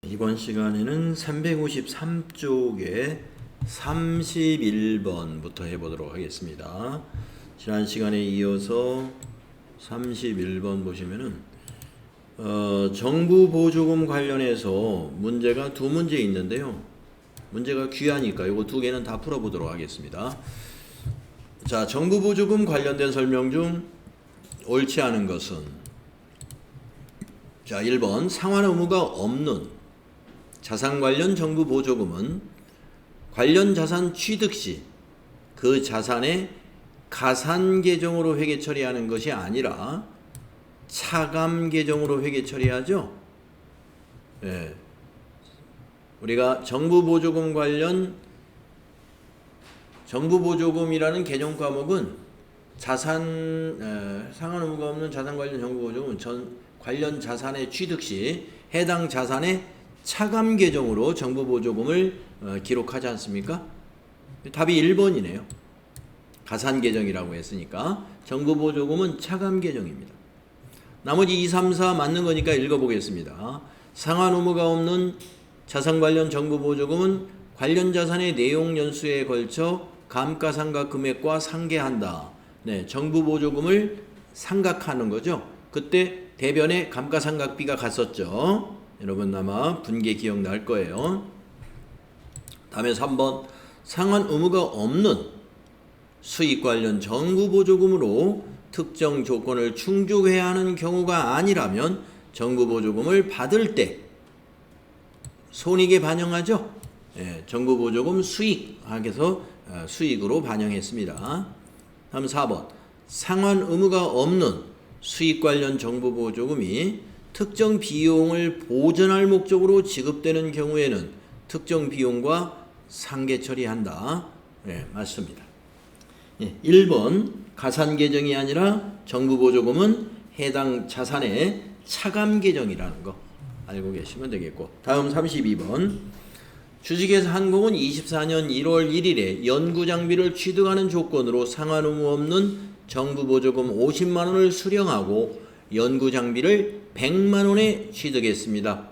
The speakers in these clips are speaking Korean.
이번 시간에는 353쪽에 31번부터 해보도록 하겠습니다. 지난 시간에 이어서 31번 보시면은 정부 보조금 관련해서 문제가 두 문제 있는데요. 문제가 귀하니까 이거 두 개는 다 풀어보도록 하겠습니다. 자, 정부 보조금 관련된 설명 중 옳지 않은 것은, 자, 1번 상환 의무가 없는 자산 관련 정부 보조금은 관련 자산 취득 시 그 자산의 가산 계정으로 회계 처리하는 것이 아니라 차감 계정으로 회계 처리하죠. 예. 우리가 정부 보조금 관련 정부 보조금이라는 개정 과목은 자산 상환 의무가 없는 자산 관련 정부 보조금은 관련 자산의 취득 시 해당 자산의 차감 계정으로 정부 보조금을 기록하지 않습니까? 답이 1번이네요. 가산 계정이라고 했으니까 정부 보조금은 차감 계정입니다. 나머지 2, 3, 4 맞는 거니까 읽어보겠습니다. 상환 의무가 없는 자산 관련 정부 보조금은 관련 자산의 내용 연수에 걸쳐 감가상각 금액과 상계한다. 네, 정부 보조금을 상각하는 거죠. 그때 대변에 감가상각비가 갔었죠. 여러분 아마 분계 기억날 거예요. 다음에 3번 상환 의무가 없는 수익 관련 정부 보조금으로 특정 조건을 충족해야 하는 경우가 아니라면 정부 보조금을 받을 때 손익에 반영하죠. 예, 정부 보조금 수익학에서 수익으로 반영했습니다. 다음 4번 상환 의무가 없는 수익 관련 정부 보조금이 특정 비용을 보전할 목적으로 지급되는 경우에는 특정 비용과 상계 처리한다. 네, 맞습니다. 1번 가산 계정이 아니라 정부 보조금은 해당 자산의 차감 계정이라는 거 알고 계시면 되겠고, 다음 32번 주식회사 한공은 24년 1월 1일에 연구 장비를 취득하는 조건으로 상환 의무 없는 정부 보조금 50만 원을 수령하고 연구 장비를 100만 원에 취득했습니다.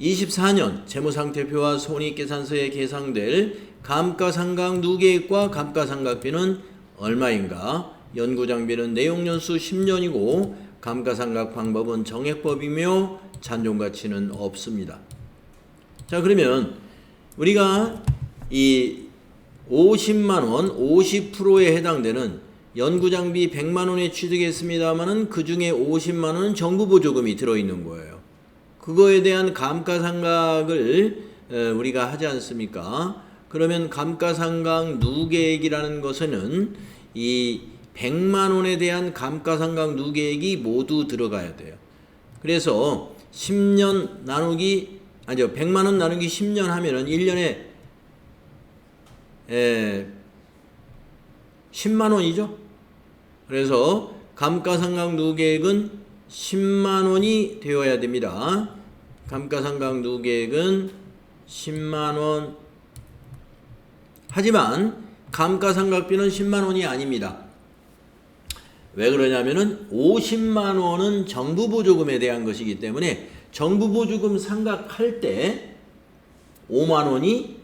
24년 재무상태표와 손익계산서에 계상될 감가상각 누계액과 감가상각비는 얼마인가? 연구 장비는 내용연수 10년이고 감가상각 방법은 정액법이며 잔존가치는 없습니다. 자, 그러면 우리가 이 50만원 50%에 해당되는 연구장비 100만원에 취득했습니다만은 그 중에 50만원은 정부 보조금이 들어있는 거예요. 그거에 대한 감가상각을 우리가 하지 않습니까? 그러면 감가상각 누계액이라는 것에는 이 100만원에 대한 감가상각 누계액이 모두 들어가야 돼요. 그래서 10년 나누기, 아니죠, 100만원 나누기 10년 하면은 1년에 10만원이죠. 그래서 감가상각 누계액은 10만원이 되어야 됩니다. 감가상각 누계액은 10만원. 하지만 감가상각비는 10만원이 아닙니다. 왜 그러냐면은 50만원은 정부 보조금에 대한 것이기 때문에 정부 보조금 상각할 때 5만원이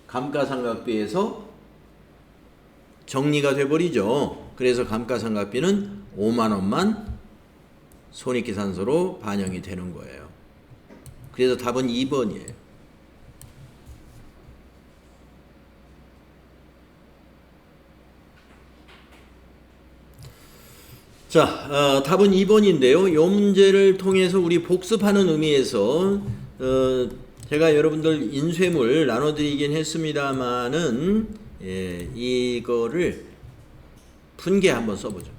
감가상각비에서 정리가 돼버리죠. 그래서 감가상각비는 5만원만 손익계산서로 반영이 되는 거예요. 그래서 답은 2번이에요. 자, 답은 2번인데요. 이 문제를 통해서 우리 복습하는 의미에서 제가 여러분들 인쇄물 나눠드리긴 했습니다만은 이거를 분계 한번 써보죠.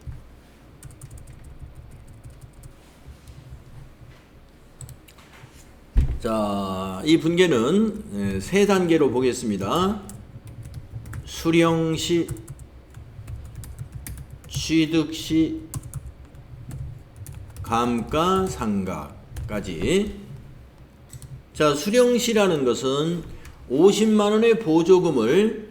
자, 이 분계는 세 단계로 보겠습니다. 수령시, 취득시, 감가상각까지. 자, 수령시라는 것은 50만원의 보조금을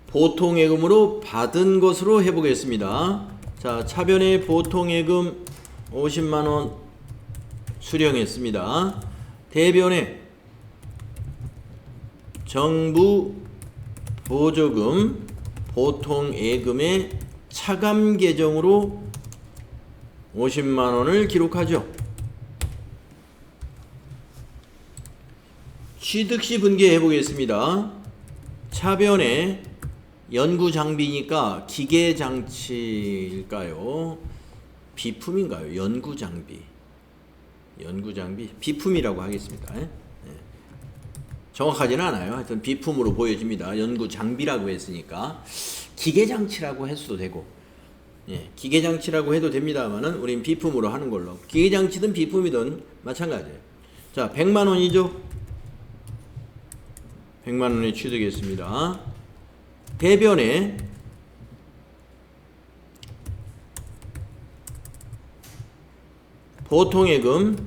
보통예금으로 받은 것으로 해보겠습니다. 자, 차변의 보통예금 50만원 수령했습니다. 대변에 정부 보조금 보통예금의 차감 계정으로 50만 원을 기록하죠. 취득시 분개해 보겠습니다. 차변에 연구장비니까 기계장치일까요? 비품인가요? 연구장비. 비품이라고 하겠습니다. 정확하지는 않아요. 하여튼 비품으로 보여집니다. 연구장비라고 했으니까 기계장치라고 해도 되고, 기계장치라고 해도 됩니다만은 우린 비품으로 하는 걸로. 기계장치든 비품이든 마찬가지예요. 자, 100만 원이죠. 100만 원에 취득했습니다. 대변에 보통예금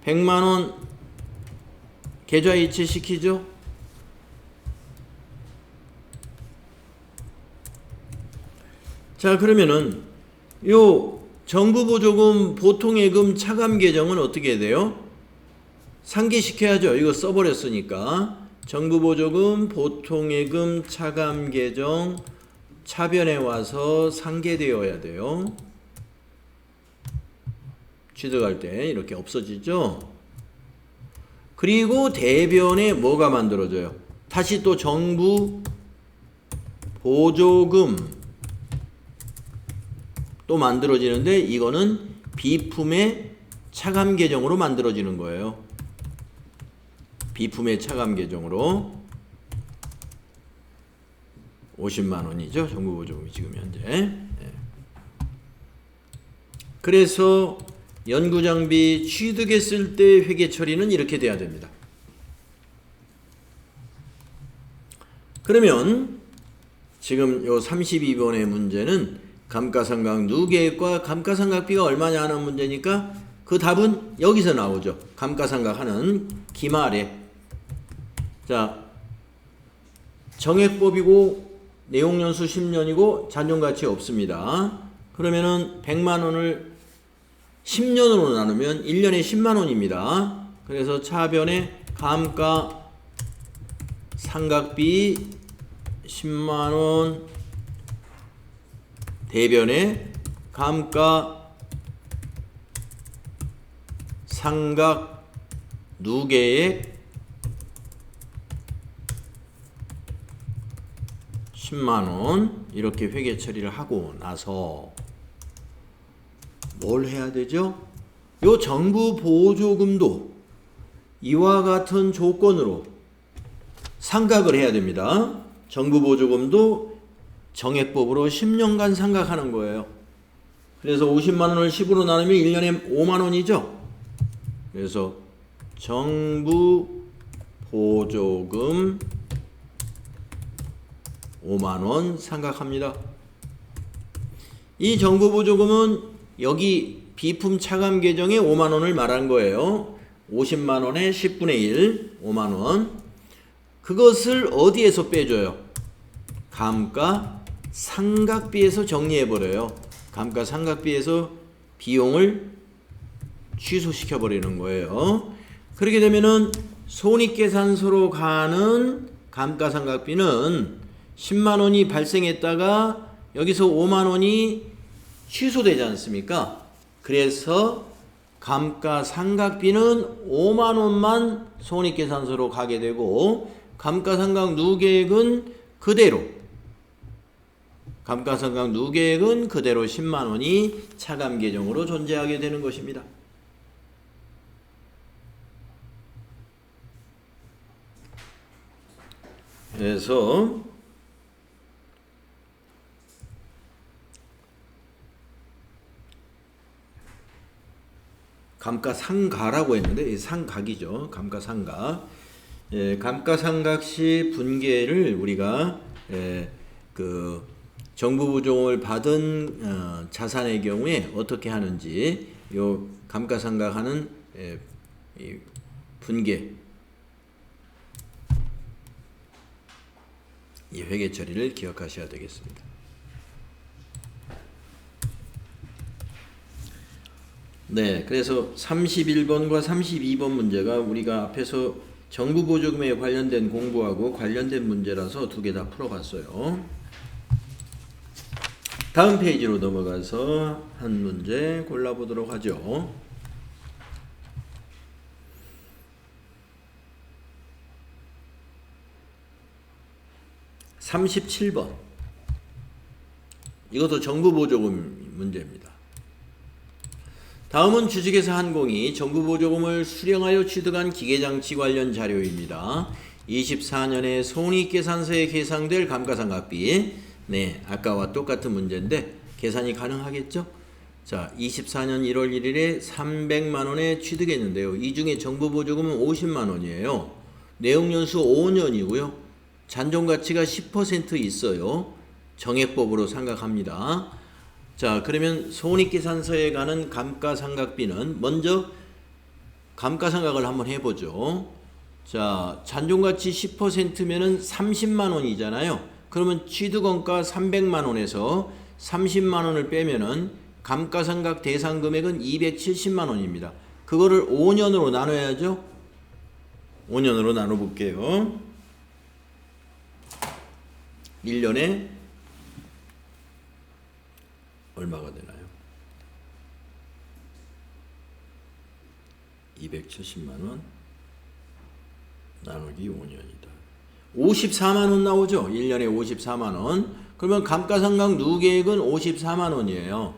100만 원 계좌이체 시키죠. 자, 그러면은 요 정부보조금 보통예금 차감 계정은 어떻게 돼요? 상기시켜야죠. 이거 써버렸으니까. 정부보조금 보통예금 차감 계정 차변에 와서 상계되어야 돼요. 취득할 때 이렇게 없어지죠. 그리고 대변에 뭐가 만들어져요? 다시 또 정부 보조금 또 만들어지는데 이거는 비품의 차감 계정으로 만들어지는 거예요. 비품의 차감 계정으로 50만 원이죠. 정부 보조금이 지금 현재. 그래서 연구장비 취득했을 때 회계 처리는 이렇게 돼야 됩니다. 그러면 지금 요 32번의 문제는 감가상각 누계액과 감가상각비가 얼마냐 하는 문제니까 그 답은 여기서 나오죠. 감가상각 하는 기말에. 자, 정액법이고 내용연수 10년이고 잔존가치 없습니다. 그러면은 100만 원을 10년으로 나누면 1년에 10만 원입니다. 그래서 차변에 감가상각비 10만 원, 대변에 감가상각 누계액 10만 원 이렇게 회계 처리를 하고 나서 뭘 해야 되죠? 요 정부 보조금도 이와 같은 조건으로 상각을 해야 됩니다. 정부 보조금도 정액법으로 10년간 상각하는 거예요. 그래서 50만 원을 10으로 나누면 1년에 5만 원이죠. 그래서 정부 보조금 5만 원 상각합니다. 이 정부 보조금은 여기 비품 차감 계정에 5만 원을 말한 거예요. 50만 원에 10분의 1, 5만 원. 그것을 어디에서 빼줘요? 감가상각비에서 정리해버려요. 감가상각비에서 비용을 취소시켜버리는 거예요. 그렇게 되면은 손익계산서로 가는 감가상각비는 10만 원이 발생했다가 여기서 5만 원이 취소되지 않습니까? 그래서 감가상각비는 5만 원만 손익계산서로 가게 되고 감가상각 누계액은 그대로 감가상각 누계액은 그대로 10만 원이 차감 계정으로 존재하게 되는 것입니다. 그래서 감가상가라고 했는데 이 상각이죠. 감가상각. 감가상각 시 분계를 우리가 그 정부 보조금을 받은 자산의 경우에 어떻게 하는지 요 감가상각하는 이 분계 이 회계 처리를 기억하셔야 되겠습니다. 네, 그래서 31번과 32번 문제가 우리가 앞에서 정부 보조금에 관련된 공부하고 관련된 문제라서 두 개 다 풀어봤어요. 다음 페이지로 넘어가서 한 문제 골라보도록 하죠. 37번. 이것도 정부 보조금 문제입니다. 다음은 주식회사 한공이 정부 보조금을 수령하여 취득한 기계장치 관련 자료입니다. 24년에 손익계산서에 계상될 감가상각비. 네, 아까와 똑같은 문제인데 계산이 가능하겠죠? 자, 24년 1월 1일에 300만원에 취득했는데요. 이 중에 정부 보조금은 50만원이에요. 내용연수 5년이고요. 잔존가치가 10% 있어요. 정액법으로 상각합니다. 자, 그러면 손익계산서에 가는 감가상각비는 먼저 감가상각을 한번 해보죠. 자, 잔존가치 10%면은 30만원이잖아요. 그러면 취득원가 300만원에서 30만원을 빼면은 감가상각 대상 금액은 270만원입니다. 그거를 5년으로 나눠야죠. 5년으로 나눠볼게요. 1년에 얼마가 되나요? 270만원 나누기 5년이다. 54만원 나오죠? 1년에 54만원. 그러면 감가상각 누계액은 54만원이에요.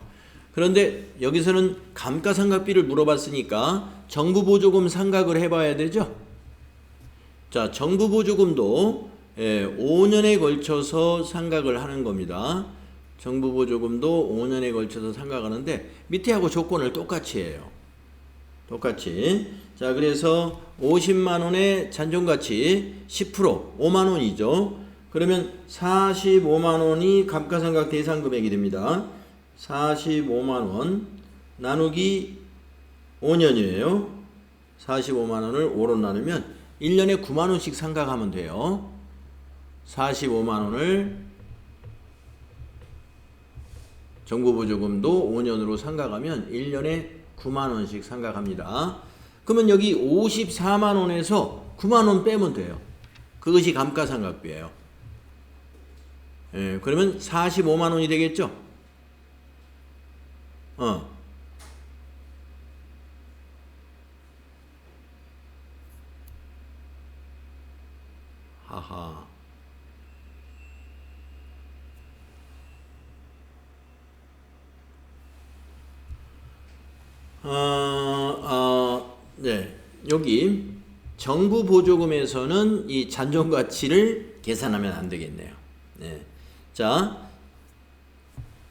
그런데 여기서는 감가상각비를 물어봤으니까 정부보조금 상각을 해봐야 되죠? 자, 정부보조금도 5년에 걸쳐서 상각을 하는 겁니다. 정부보조금도 5년에 걸쳐서 상각하는데 밑에하고 조건을 똑같이 해요. 똑같이. 자, 그래서 50만원의 잔존가치 10% 5만원이죠. 그러면 45만원이 감가상각 대상 금액이 됩니다. 45만원 나누기 5년이에요. 45만원을 5로 나누면 1년에 9만원씩 상각하면 돼요. 45만원을 정부보조금도 5년으로 상각하면 1년에 9만원씩 상각합니다. 그러면 여기 54만원에서 9만원 빼면 돼요. 그것이 감가상각비예요. 예, 그러면 45만원이 되겠죠? 하하. 네. 여기 정부 보조금에서는 이 잔존가치를 계산하면 안 되겠네요. 네. 자,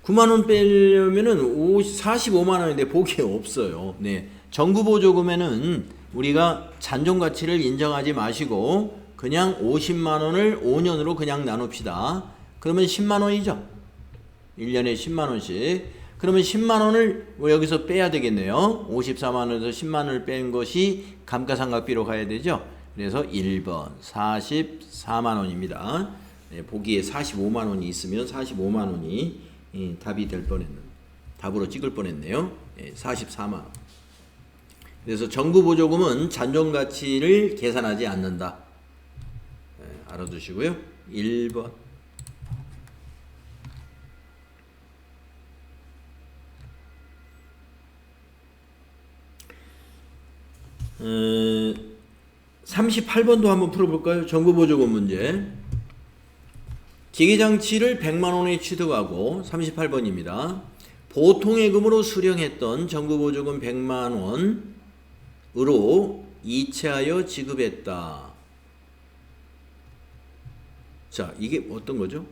9만원 빼려면은 45만원인데 보기에 없어요. 네. 정부 보조금에는 우리가 잔존가치를 인정하지 마시고 그냥 50만원을 5년으로 그냥 나눕시다. 그러면 10만원이죠. 1년에 10만원씩. 그러면 10만원을 여기서 빼야 되겠네요. 54만원에서 10만원을 뺀 것이 감가상각비로 가야 되죠. 그래서 1번 44만원입니다. 네, 보기에 45만원이 있으면 45만원이 답이 될 뻔했는, 답으로 찍을 뻔했네요. 네, 44만원. 그래서 정부보조금은 잔존가치를 계산하지 않는다. 네, 알아두시고요. 1번. 38번도 한번 풀어볼까요? 정부보조금 문제. 기계장치를 100만원에 취득하고 38번입니다. 보통예금으로 수령했던 정부보조금 100만원으로 이체하여 지급했다. 자, 이게 어떤 거죠?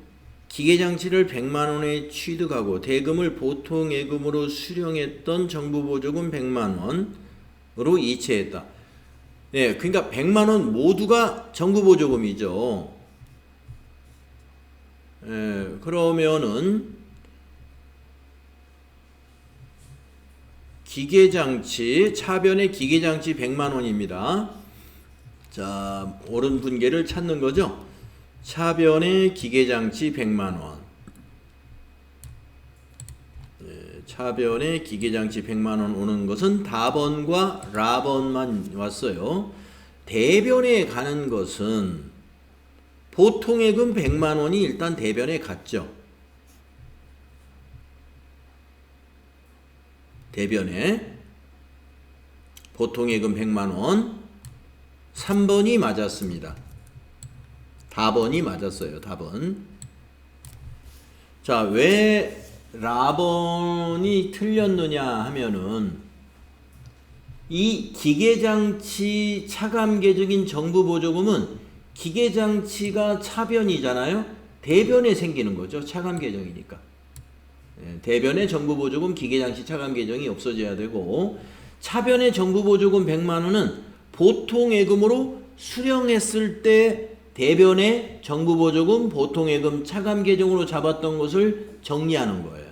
기계장치를 100만원에 취득하고 대금을 보통예금으로 수령했던 정부보조금 100만원으로 이체했다. 네, 그러니까 100만원 모두가 정부보조금이죠. 그러면은 기계장치, 차변의 기계장치 100만원입니다. 자, 옳은 분계를 찾는 거죠. 차변의 기계장치 100만원. 차변에 기계장치 100만원 오는 것은 다번과 라번만 왔어요. 대변에 가는 것은 보통예금 100만원이 일단 대변에 갔죠. 대변에 보통예금 100만원 3번이 맞았습니다. 다번이 맞았어요. 다번. 자, 왜 라번이 틀렸느냐 하면은 이 기계장치 차감계적인 정부보조금은 기계장치가 차변이잖아요. 대변에 생기는 거죠. 차감계정이니까. 대변에 정부보조금 기계장치 차감계정이 없어져야 되고, 차변의 정부보조금 100만원은 보통예금으로 수령했을 때 대변에 정부보조금 보통예금 차감계정으로 잡았던 것을 정리하는 거예요.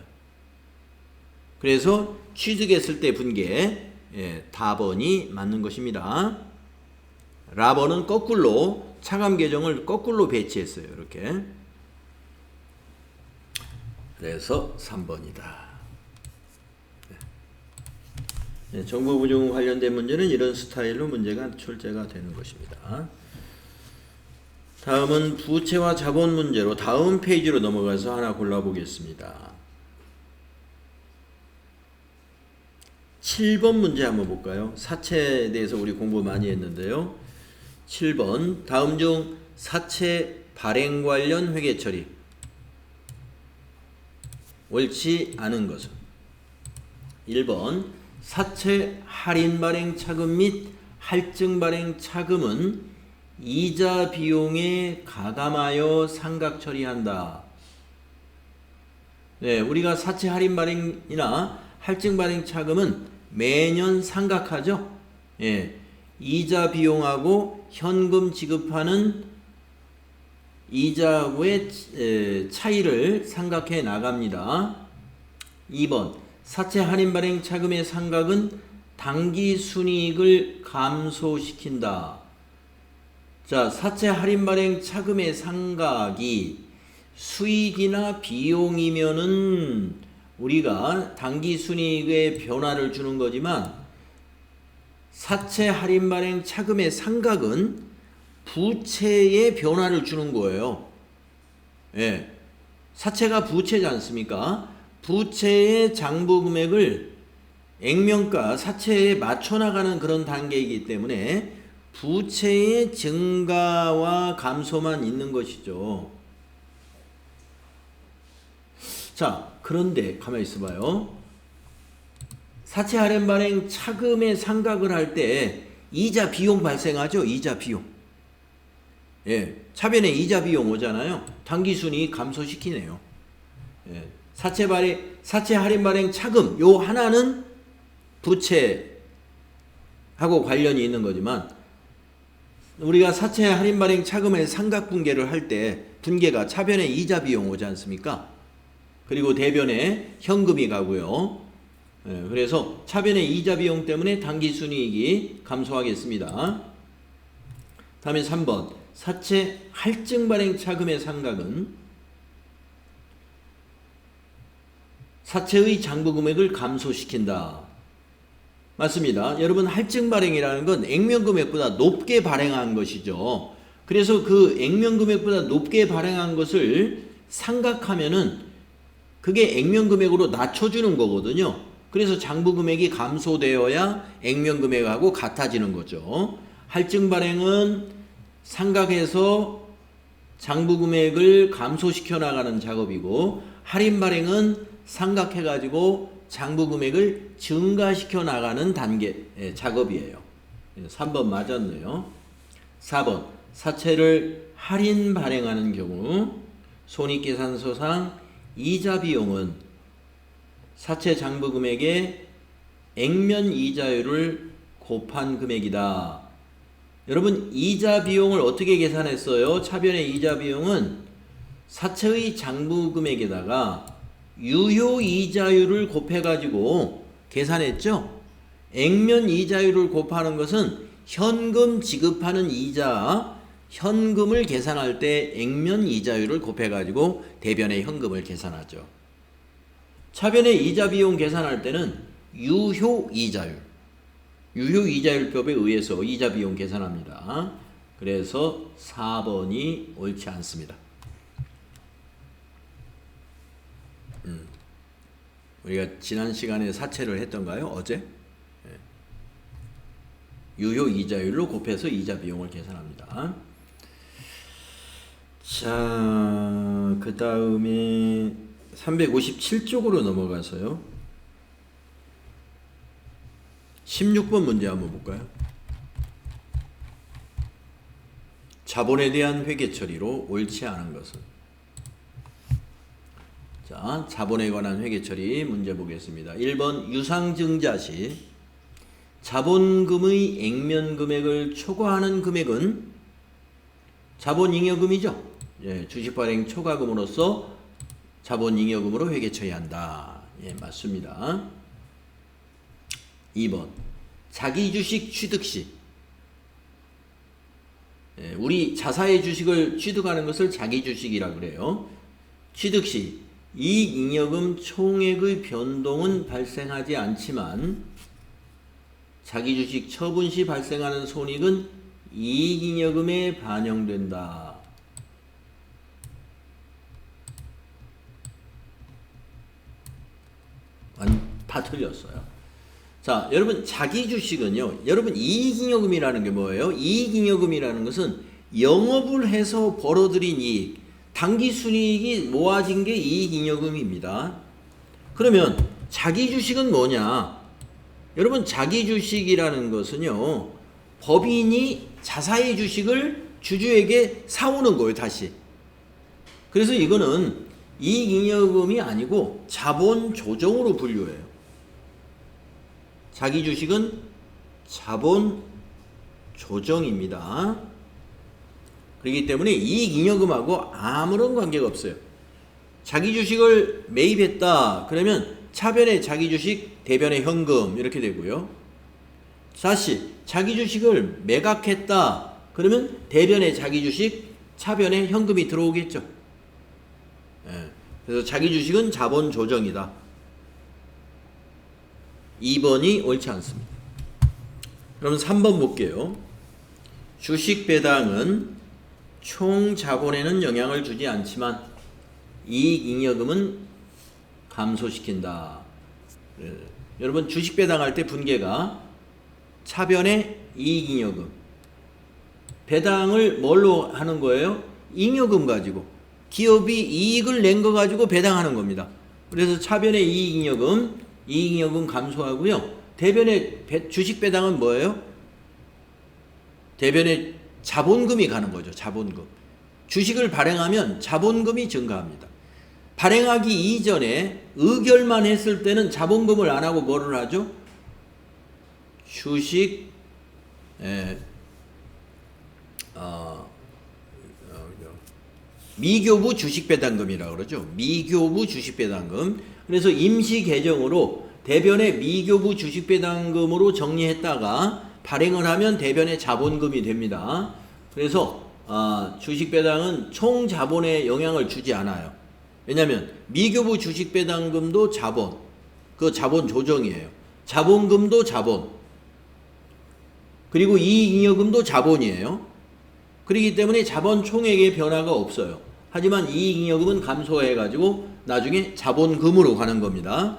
그래서 취득했을 때 분계, 다번이 맞는 것입니다. 라번은 거꾸로 차감계정을 거꾸로 배치했어요. 이렇게. 그래서 3번이다. 정부보조금 관련된 문제는 이런 스타일로 문제가 출제가 되는 것입니다. 다음은 부채와 자본 문제로 다음 페이지로 넘어가서 하나 골라보겠습니다. 7번 문제 한번 볼까요? 사채에 대해서 우리 공부 많이 했는데요. 7번 다음 중 사채 발행 관련 회계 처리 옳지 않은 것은 1번 사채 할인 발행 차금 및 할증 발행 차금은 이자 비용에 가감하여 상각 처리한다. 네, 우리가 사채 할인 발행이나 할증 발행 차금은 매년 상각하죠. 예, 이자 비용하고 현금 지급하는 이자의 차이를 상각해 나갑니다. 2번 사채 할인 발행 차금의 상각은 당기 순이익을 감소시킨다. 자, 사채 할인 발행 차금의 상각이 수익이나 비용이면은 우리가 당기 순이익의 변화를 주는 거지만 사채 할인 발행 차금의 상각은 부채의 변화를 주는 거예요. 예. 사채가 부채지 않습니까? 부채의 장부 금액을 액면가 사채에 맞춰 나가는 그런 단계이기 때문에 부채의 증가와 감소만 있는 것이죠. 자, 그런데 가만히 있어봐요. 사채 할인 발행 차금의 상각을 할 때 이자 비용 발생하죠. 이자 비용. 예, 차변에 이자 비용 오잖아요. 당기순이익 감소시키네요. 예, 사채 할인 발행 차금 요 하나는 부채하고 관련이 있는 거지만 우리가 사채 할인 발행 차금의 상각 분계를 할 때 분계가 차변에 이자 비용 오지 않습니까? 그리고 대변에 현금이 가고요. 예, 그래서 차변의 이자 비용 때문에 당기순이익이 감소하겠습니다. 다음에 3번 사채 할증 발행 차금의 상각은 사채의 장부 금액을 감소시킨다. 맞습니다. 여러분, 할증 발행이라는 건 액면 금액보다 높게 발행한 것이죠. 그래서 그 액면 금액보다 높게 발행한 것을 상각하면은 그게 액면 금액으로 낮춰주는 거거든요. 그래서 장부 금액이 감소되어야 액면 금액하고 같아지는 거죠. 할증 발행은 상각해서 장부 금액을 감소시켜 나가는 작업이고, 할인 발행은 상각해가지고 장부 금액을 증가시켜 나가는 단계 작업이에요. 3번 맞았네요. 4번 사채를 할인 발행하는 경우 손익계산서상 이자 비용은 사채 장부 금액의 액면 이자율을 곱한 금액이다. 여러분, 이자 비용을 어떻게 계산했어요? 차변의 이자 비용은 사채의 장부 금액에다가 유효 이자율을 곱해가지고 계산했죠? 액면 이자율을 곱하는 것은 현금 지급하는 이자, 현금을 계산할 때 액면 이자율을 곱해가지고 대변의 현금을 계산하죠. 차변의 이자 비용 계산할 때는 유효 이자율, 유효 이자율법에 의해서 이자 비용 계산합니다. 그래서 4번이 옳지 않습니다. 우리가 지난 시간에 사채를 했던가요? 어제? 유효 이자율로 곱해서 이자 비용을 계산합니다. 자, 그 다음에 357쪽으로 넘어가서요. 16번 문제 한번 볼까요? 자본에 대한 회계 처리로 옳지 않은 것은? 자, 자본에 관한 회계 처리 문제 보겠습니다. 1번 유상증자 시 자본금의 액면 금액을 초과하는 금액은 자본잉여금이죠. 예, 주식 발행 초과금으로서 자본잉여금으로 회계 처리한다. 예, 맞습니다. 2번 자기주식 취득 시, 예, 우리 자사의 주식을 취득하는 것을 자기주식이라고 그래요. 취득 시 이익잉여금 총액의 변동은 발생하지 않지만 자기주식 처분 시 발생하는 손익은 이익잉여금에 반영된다. 다 틀렸어요. 자, 여러분 자기주식은요, 여러분 이익잉여금이라는 게 뭐예요? 이익잉여금이라는 것은 영업을 해서 벌어들인 이익, 당기순이익이 모아진 게 이익잉여금입니다. 그러면 자기주식은 뭐냐? 여러분 자기주식이라는 것은요, 법인이 자사의 주식을 주주에게 사오는 거예요, 다시. 그래서 이거는 이익잉여금이 아니고 자본조정으로 분류해요. 자기주식은 자본조정입니다. 그렇기 때문에 이익잉여금하고 아무런 관계가 없어요. 자기주식을 매입했다 그러면 차변의 자기주식, 대변의 현금 이렇게 되고요. 다시 자기주식을 매각했다 그러면 대변의 자기주식, 차변의 현금이 들어오겠죠. 예. 그래서 자기주식은 자본조정이다. 2번이 옳지 않습니다. 그럼 3번 볼게요. 주식 배당은 총 자본에는 영향을 주지 않지만 이익잉여금은 감소시킨다. 여러분 주식 배당할 때 분계가 차변의 이익잉여금, 배당을 뭘로 하는 거예요? 잉여금 가지고, 기업이 이익을 낸 거 가지고 배당하는 겁니다. 그래서 차변의 이익잉여금 감소하고요. 대변의 주식 배당은 뭐예요? 대변의 자본금이 가는 거죠. 자본금. 주식을 발행하면 자본금이 증가합니다. 발행하기 이전에 의결만 했을 때는 자본금을 안 하고 뭐를 하죠? 주식 미교부 주식배당금이라고 그러죠. 미교부 주식배당금. 그래서 임시 개정으로 대변의 미교부 주식배당금으로 정리했다가 발행을 하면 대변의 자본금이 됩니다. 그래서 주식배당은 총 자본에 영향을 주지 않아요. 왜냐하면 미교부 주식배당금도 자본, 그 자본 조정이에요. 자본금도 자본, 그리고 이익잉여금도 자본이에요. 그렇기 때문에 자본 총액의 변화가 없어요. 하지만 이익잉여금은 감소해가지고 나중에 자본금으로 가는 겁니다.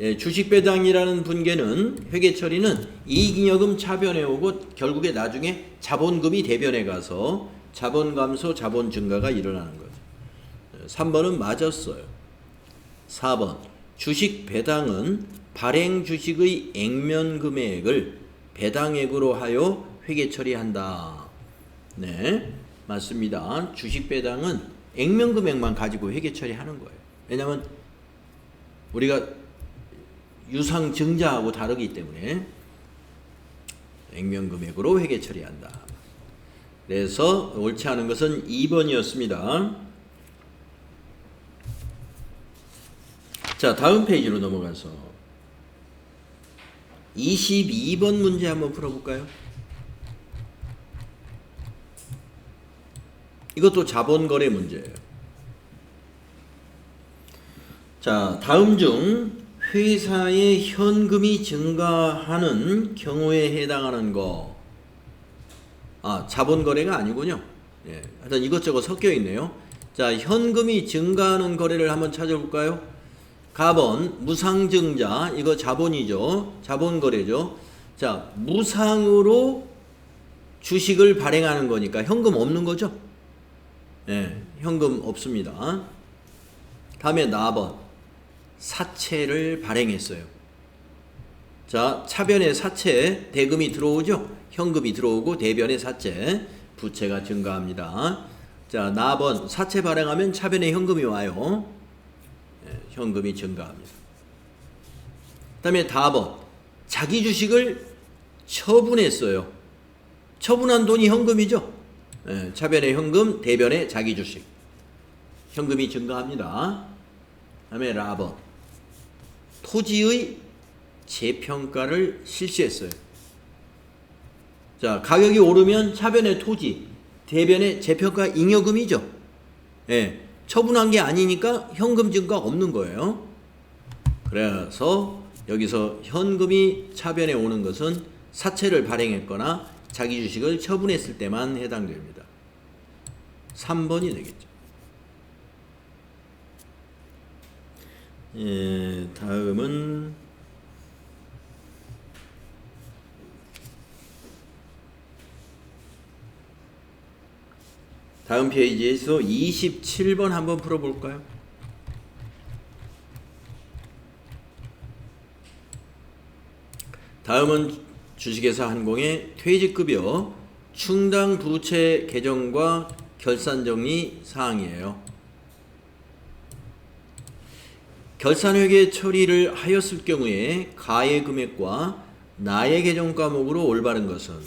예, 주식배당이라는 분계는 회계처리는 이익잉여금 차변에 오고 결국에 나중에 자본금이 대변에 가서 자본 감소, 자본 증가가 일어나는 거죠. 3번은 맞았어요. 4번 주식배당은 발행 주식의 액면 금액을 배당액으로 하여 회계처리한다. 네, 맞습니다. 주식배당은 액면 금액만 가지고 회계처리하는 거예요. 왜냐하면 우리가 유상증자하고 다르기 때문에 액면 금액으로 회계 처리한다. 그래서 옳지 않은 것은 2번이었습니다. 자, 다음 페이지로 넘어가서 22번 문제 한번 풀어볼까요? 이것도 자본거래 문제예요. 자, 다음 중 회사의 현금이 증가하는 경우에 해당하는 거. 자본 거래가 아니군요. 예, 하여튼 이것저것 섞여 있네요. 자, 현금이 증가하는 거래를 한번 찾아볼까요? 가번, 무상증자, 이거 자본이죠. 자본 거래죠. 자, 무상으로 주식을 발행하는 거니까 현금 없는 거죠. 예, 현금 없습니다. 다음에 나번, 사채를 발행했어요. 자, 차변에 사채, 대금이 들어오죠. 현금이 들어오고 대변에 사채, 부채가 증가합니다. 자, 나번, 사채 발행하면 차변에 현금이 와요. 예, 현금이 증가합니다. 그 다음에 다번, 자기 주식을 처분했어요. 처분한 돈이 현금이죠. 예, 차변에 현금, 대변에 자기 주식. 현금이 증가합니다. 그 다음에 라번, 토지의 재평가를 실시했어요. 자, 가격이 오르면 차변에 토지, 대변에 재평가 잉여금이죠. 예, 처분한 게 아니니까 현금 증가 없는 거예요. 그래서 여기서 현금이 차변에 오는 것은 사채를 발행했거나 자기 주식을 처분했을 때만 해당됩니다. 3번이 되겠죠. 예, 다음은 다음 페이지에서 27번 한번 풀어볼까요? 다음은 주식회사 한공의 퇴직급여 충당 부채 개정과 결산정리 사항이에요. 결산회계 처리를 하였을 경우에 가의 금액과 나의 계정 과목으로 올바른 것은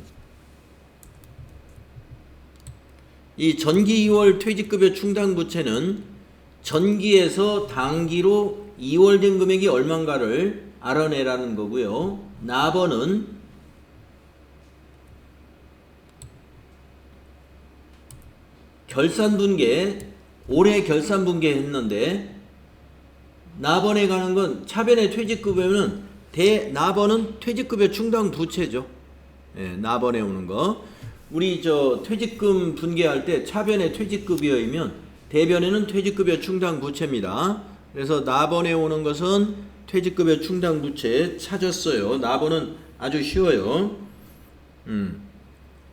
이 전기 2월 퇴직급여 충당 부채는 전기에서 당기로 2월 된 금액이 얼마인가를 알아내라는 거고요. 나번은 결산분계, 올해 결산분계 했는데 나번에 가는 건 차변의 퇴직급여는 나번은 퇴직급여 충당 부채죠. 예, 나번에 오는 거. 우리 퇴직금 분계할 때 차변에 퇴직급여이면 대변에는 퇴직급여 충당 부채입니다. 그래서 나번에 오는 것은 퇴직급여 충당 부채 찾았어요. 나번은 아주 쉬워요.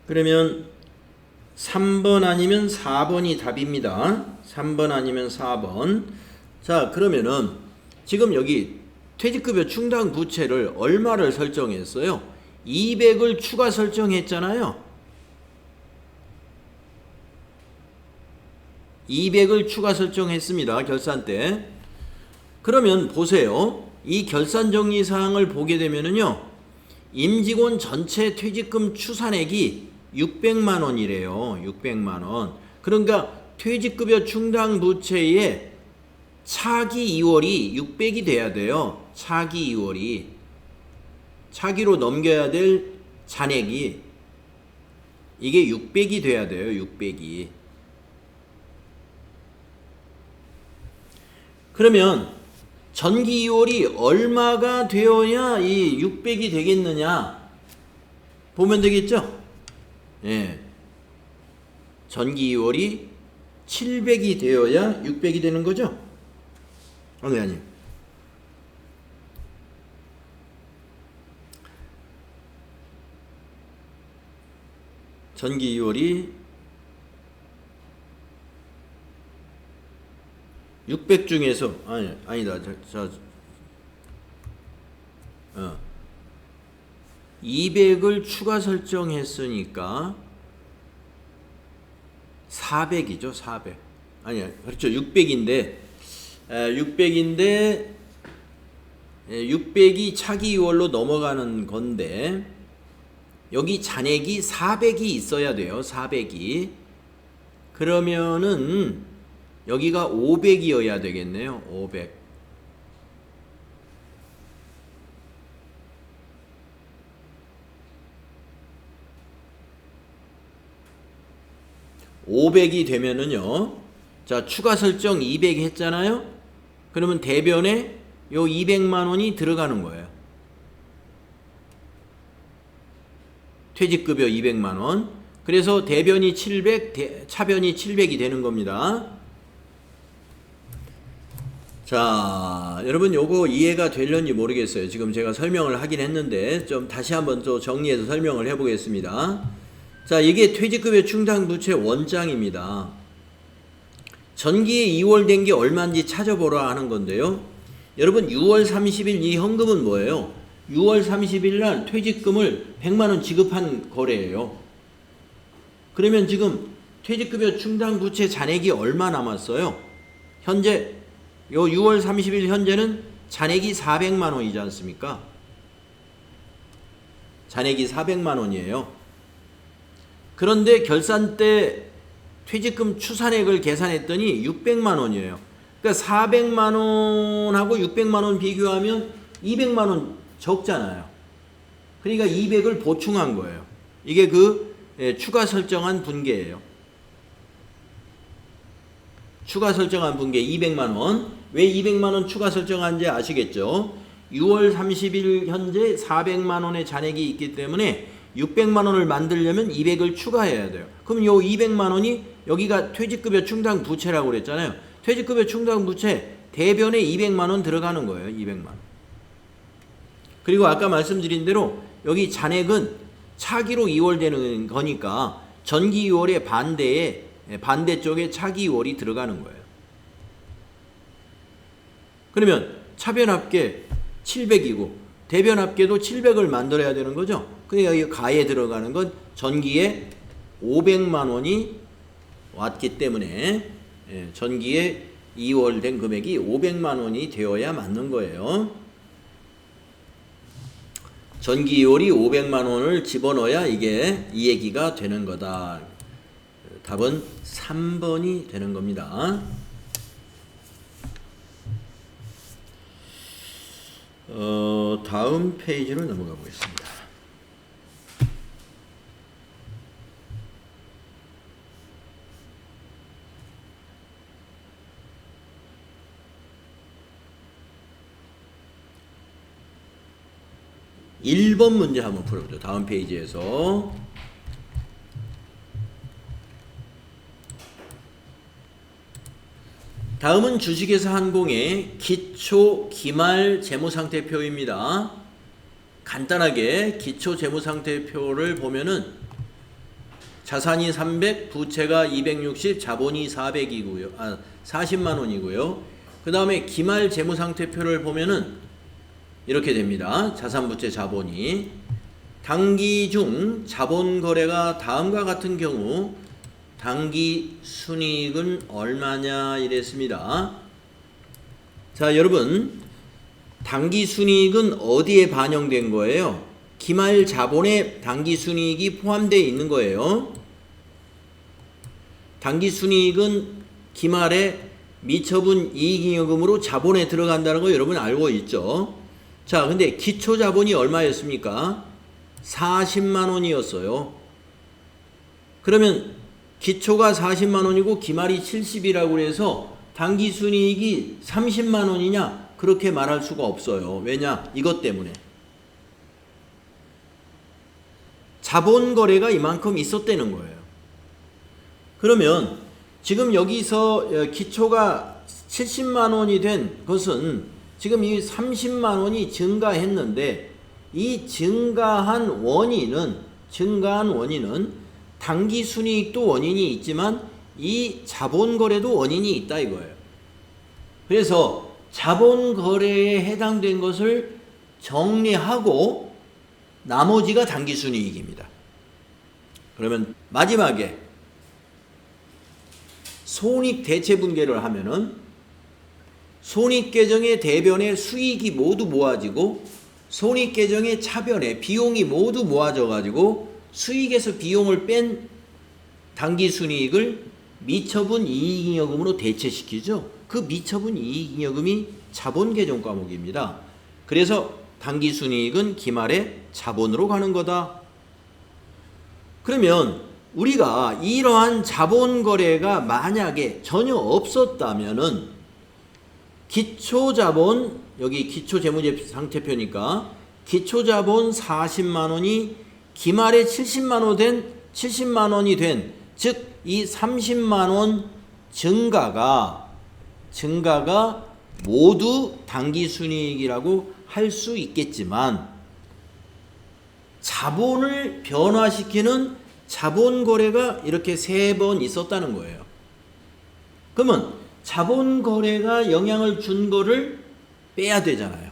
그러면 3번 아니면 4번이 답입니다. 3번 아니면 4번. 자, 그러면은 지금 여기 퇴직급여 충당 부채를 얼마를 설정했어요? 200을 추가 설정했잖아요. 200을 추가 설정했습니다. 결산 때. 그러면 보세요. 이 결산 정리 사항을 보게 되면은요. 임직원 전체 퇴직금 추산액이 600만 원이래요. 600만 원. 그러니까 퇴직급여 충당 부채의 차기 2월이 600이 돼야 돼요. 차기 2월이. 차기로 넘겨야 될 잔액이 이게 600이 돼야 돼요. 600이. 그러면 전기 2월이 얼마가 되어야 이 600이 되겠느냐 보면 되겠죠? 예. 전기 2월이 700이 되어야 600이 되는 거죠? 아니. 전기 2월이 600 중에서 아니다. 200을 추가 설정했으니까 400이죠. 400. 아니야. 그렇죠. 600인데 600이 차기 2월로 넘어가는 건데 여기 잔액이 400이 있어야 돼요. 400이. 그러면은 여기가 500이어야 되겠네요. 500. 500이 되면은요. 자, 추가 설정 200 했잖아요. 그러면 대변에 요 200만 원이 들어가는 거예요. 퇴직급여 200만 원. 그래서 대변이 700, 차변이 700이 되는 겁니다. 자, 여러분 요거 이해가 되려는지 모르겠어요. 지금 제가 설명을 하긴 했는데 좀 다시 한번 또 정리해서 설명을 해보겠습니다. 자, 이게 퇴직급여 충당부채 원장입니다. 전기에 2월 된 게 얼마인지 찾아보라 하는 건데요. 여러분 6월 30일 이 현금은 뭐예요? 6월 30일 날 퇴직금을 100만 원 지급한 거래예요. 그러면 지금 퇴직급여 충당부채 잔액이 얼마 남았어요? 현재 요 6월 30일 현재는 잔액이 400만 원이지 않습니까? 잔액이 400만 원이에요. 그런데 결산 때 퇴직금 추산액을 계산했더니 600만 원이에요. 그러니까 400만 원하고 600만 원 비교하면 200만 원 적잖아요. 그러니까 200을 보충한 거예요. 이게 추가 설정한 분계예요. 추가 설정한 분계 200만 원. 왜 200만 원 추가 설정한지 아시겠죠? 6월 30일 현재 400만 원의 잔액이 있기 때문에 600만 원을 만들려면 200을 추가해야 돼요. 그럼 요 200만 원이 여기가 퇴직급여 충당 부채라고 그랬잖아요. 퇴직급여 충당 부채 대변에 200만 원 들어가는 거예요. 200만 원. 그리고 아까 말씀드린 대로 여기 잔액은 차기로 2월 되는 거니까 전기 2월의 반대쪽에 차기 2월이 들어가는 거예요. 그러면 차변합계 700이고 대변합계도 700을 만들어야 되는 거죠. 그러니까 여기 가에 들어가는 건 전기에 500만 원이 왔기 때문에 전기에 2월 된 금액이 500만 원이 되어야 맞는 거예요. 전기 2월이 500만 원을 집어넣어야 이게 이 얘기가 되는 거다. 답은 3번이 되는 겁니다. 다음 페이지로 넘어가 보겠습니다. (1번) 문제 한번 풀어보죠. 다음 페이지에서. 다음은 주식회사 한공의 기초 기말 재무상태표입니다. 간단하게 기초 재무상태표를 보면은 자산이 300, 부채가 260, 자본이 400이고요. 40만 원이고요. 그 다음에 기말 재무상태표를 보면은 이렇게 됩니다. 자산, 부채, 자본이. 당기 중 자본 거래가 다음과 같은 경우 당기 순이익은 얼마냐 이랬습니다. 자, 여러분 당기 순이익은 어디에 반영된 거예요? 기말 자본에 당기 순이익이 포함되어 있는 거예요. 당기 순이익은 기말에 미처분 이익잉여금으로 자본에 들어간다는 거 여러분 알고 있죠? 자, 근데 기초 자본이 얼마였습니까? 40만 원이었어요. 그러면 기초가 40만 원이고 기말이 70이라고 해서 당기순이익이 30만 원이냐? 그렇게 말할 수가 없어요. 왜냐? 이것 때문에. 자본 거래가 이만큼 있었다는 거예요. 그러면 지금 여기서 기초가 70만 원이 된 것은 지금 이 30만 원이 증가했는데 이 증가한 원인은 당기순이익도 원인이 있지만 이 자본거래도 원인이 있다 이거예요. 그래서 자본거래에 해당된 것을 정리하고 나머지가 당기순이익입니다. 그러면 마지막에 손익대체분계를 하면은 손익계정의 대변에 수익이 모두 모아지고 손익계정의 차변에 비용이 모두 모아져 가지고 수익에서 비용을 뺀 당기순이익을 미처분 이익잉여금으로 대체시키죠. 그 미처분 이익잉여금이 자본계정 과목입니다. 그래서 당기순이익은 기말에 자본으로 가는 거다. 그러면 우리가 이러한 자본거래가 만약에 전혀 없었다면은 기초자본, 여기 기초재무상태표니까 기초자본 40만 원이 기말에 70만 원이 된, 즉 이 30만 원 증가가 모두 당기순이익이라고 할 수 있겠지만 자본을 변화시키는 자본 거래가 이렇게 3번 있었다는 거예요. 그러면 자본 거래가 영향을 준 거를 빼야 되잖아요.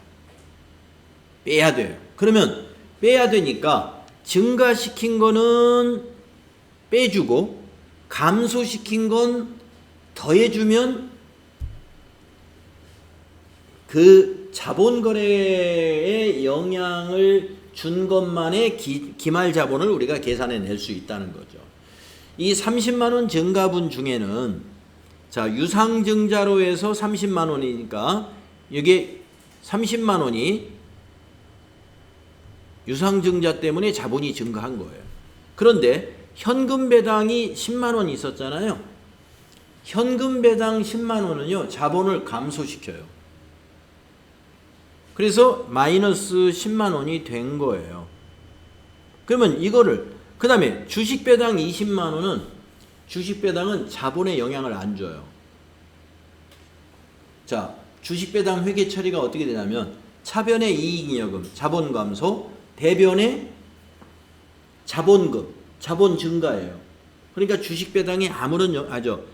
빼야 돼요. 그러면 빼야 되니까 증가시킨 거는 빼주고 감소시킨 건 더해주면 그 자본 거래에 영향을 준 것만의 기말 자본을 우리가 계산해 낼 수 있다는 거죠. 이 30만 원 증가분 중에는 자, 유상증자로 해서 30만 원이니까 이게 30만 원이 유상증자 때문에 자본이 증가한 거예요. 그런데 현금 배당이 10만 원 있었잖아요. 현금 배당 10만 원은요, 자본을 감소시켜요. 그래서 마이너스 10만 원이 된 거예요. 그러면 이거를, 그 다음에 주식 배당 20만 원은, 주식 배당은 자본에 영향을 안 줘요. 자, 주식 배당 회계 처리가 어떻게 되냐면, 차변의 이익잉여금, 자본 감소, 대변의 자본금, 자본 증가예요. 그러니까 주식 배당이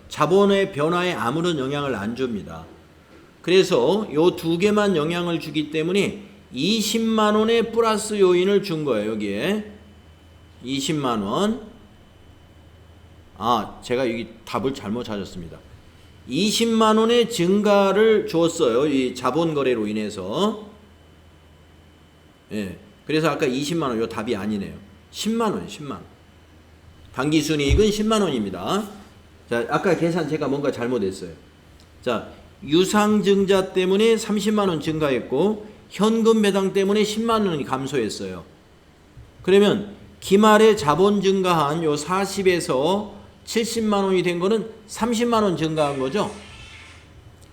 자본의 변화에 아무런 영향을 안 줍니다. 그래서 요 두 개만 영향을 주기 때문에 20만 원의 플러스 요인을 준 거예요. 여기에 20만 원. 제가 여기 답을 잘못 찾았습니다. 20만 원의 증가를 줬어요. 이 자본 거래로 인해서. 예. 그래서 아까 20만 원, 요 답이 아니네요. 10만 원, 10만 원. 당기순이익은 10만 원입니다. 자, 아까 계산 제가 뭔가 잘못했어요. 자, 유상증자 때문에 30만 원 증가했고 현금 배당 때문에 10만 원이 감소했어요. 그러면 기말에 자본 증가한 요 40에서 70만 원이 된 거는 30만 원 증가한 거죠.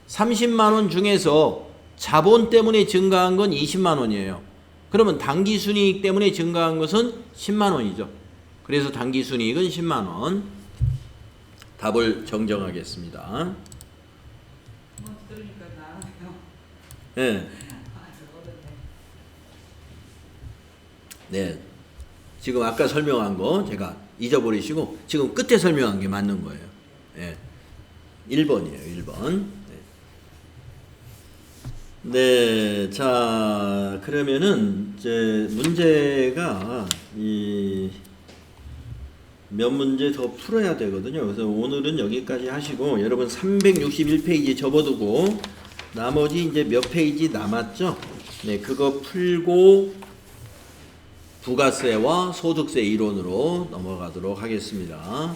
30만 원 중에서 자본 때문에 증가한 건 20만 원이에요. 그러면 당기순이익 때문에 증가한 것은 10만 원이죠. 그래서 당기순이익은 10만 원. 답을 정정하겠습니다. 네. 네. 지금 아까 설명한 거 제가 잊어버리시고 지금 끝에 설명한 게 맞는 거예요. 네. 1번이에요. 1번. 네. 자, 그러면은 이제 문제가 몇 문제 더 풀어야 되거든요. 그래서 오늘은 여기까지 하시고 여러분 361페이지 접어두고 나머지 이제 몇 페이지 남았죠? 네, 그거 풀고 부가세와 소득세 이론으로 넘어가도록 하겠습니다.